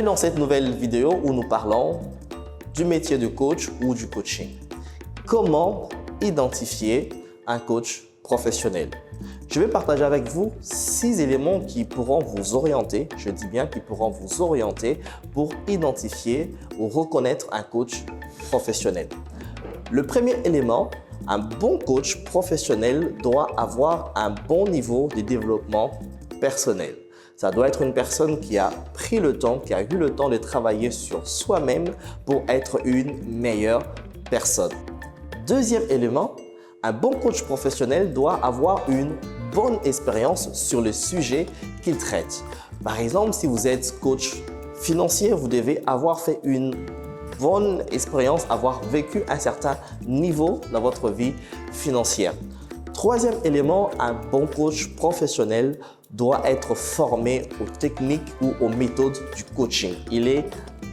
Bienvenue dans cette nouvelle vidéo où nous parlons du métier de coach ou du coaching. Comment identifier un coach professionnel? Je vais partager avec vous 6 éléments qui pourront vous orienter, je dis bien qui pourront vous orienter pour identifier ou reconnaître un coach professionnel. Le premier élément, un bon coach professionnel doit avoir un bon niveau de développement personnel. Ça doit être une personne qui a pris le temps, qui a eu le temps de travailler sur soi-même pour être une meilleure personne. Deuxième élément, un bon coach professionnel doit avoir une bonne expérience sur le sujet qu'il traite. Par exemple, si vous êtes coach financier, vous devez avoir fait une bonne expérience, avoir vécu un certain niveau dans votre vie financière. Troisième élément, un bon coach professionnel doit être formé aux techniques ou aux méthodes du coaching. Il est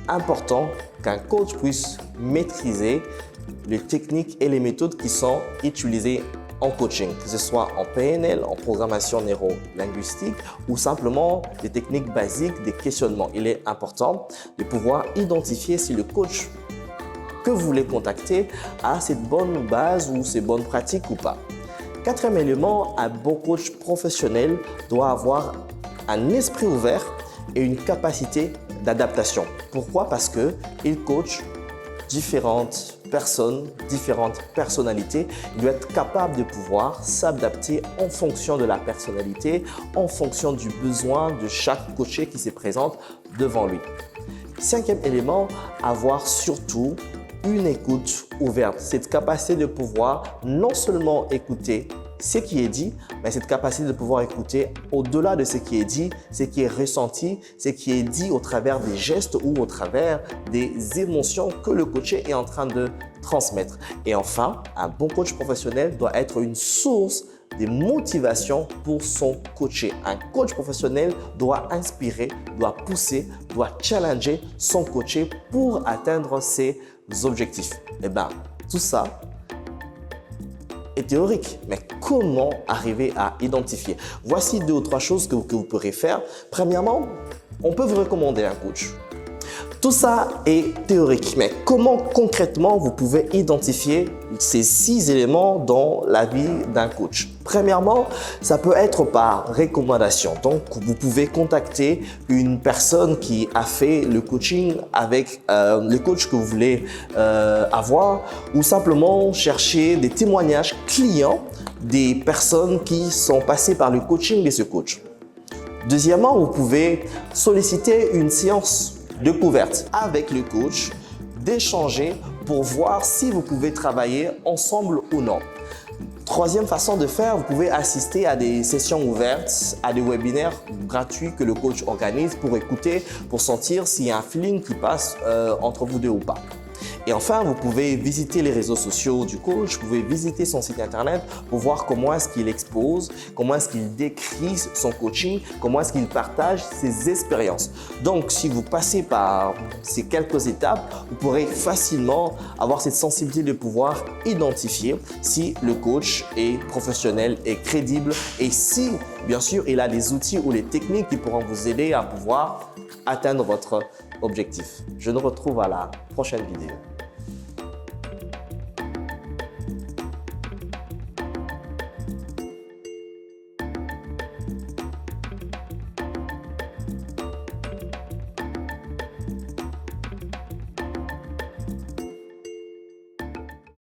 important qu'un coach puisse maîtriser les techniques et les méthodes qui sont utilisées en coaching, que ce soit en PNL, en programmation neuro-linguistique ou simplement des techniques basiques, des questionnements. Il est important de pouvoir identifier si le coach que vous voulez contacter a cette bonne base ou ces bonnes pratiques ou pas. Quatrième élément, un bon coach professionnel doit avoir un esprit ouvert et une capacité d'adaptation. Pourquoi? Parce qu'il coach différentes personnes, différentes personnalités. Il doit être capable de pouvoir s'adapter en fonction de la personnalité, en fonction du besoin de chaque coaché qui se présente devant lui. Cinquième élément, avoir surtout une écoute ouverte. Cette capacité de pouvoir non seulement écouter ce qui est dit, mais cette capacité de pouvoir écouter au-delà de ce qui est dit, ce qui est ressenti, ce qui est dit au travers des gestes ou au travers des émotions que le coaché est en train de transmettre. Et enfin, un bon coach professionnel doit être une source de motivation pour son coaché. Un coach professionnel doit inspirer, doit pousser, doit challenger son coaché pour atteindre ses objectifs. Et bien, tout ça est théorique, mais comment arriver à identifier? Voici 2 ou 3 choses que vous pourrez faire. Premièrement, on peut vous recommander un coach. Tout ça est théorique, mais comment concrètement vous pouvez identifier ces 6 éléments dans la vie d'un coach? Premièrement, ça peut être par recommandation. Donc, vous pouvez contacter une personne qui a fait le coaching avec le coach que vous voulez avoir ou simplement chercher des témoignages clients des personnes qui sont passées par le coaching de ce coach. Deuxièmement, vous pouvez solliciter une séance découverte avec le coach, d'échanger pour voir si vous pouvez travailler ensemble ou non. Troisième façon de faire, vous pouvez assister à des sessions ouvertes, à des webinaires gratuits que le coach organise pour écouter, pour sentir s'il y a un feeling qui passe entre vous deux ou pas. Et enfin, vous pouvez visiter les réseaux sociaux du coach, vous pouvez visiter son site internet pour voir comment est-ce qu'il expose, comment est-ce qu'il décrit son coaching, comment est-ce qu'il partage ses expériences. Donc, si vous passez par ces quelques étapes, vous pourrez facilement avoir cette sensibilité de pouvoir identifier si le coach est professionnel et crédible et si, bien sûr, il a les outils ou les techniques qui pourront vous aider à pouvoir atteindre votre objectif. Je nous retrouve à la prochaine vidéo.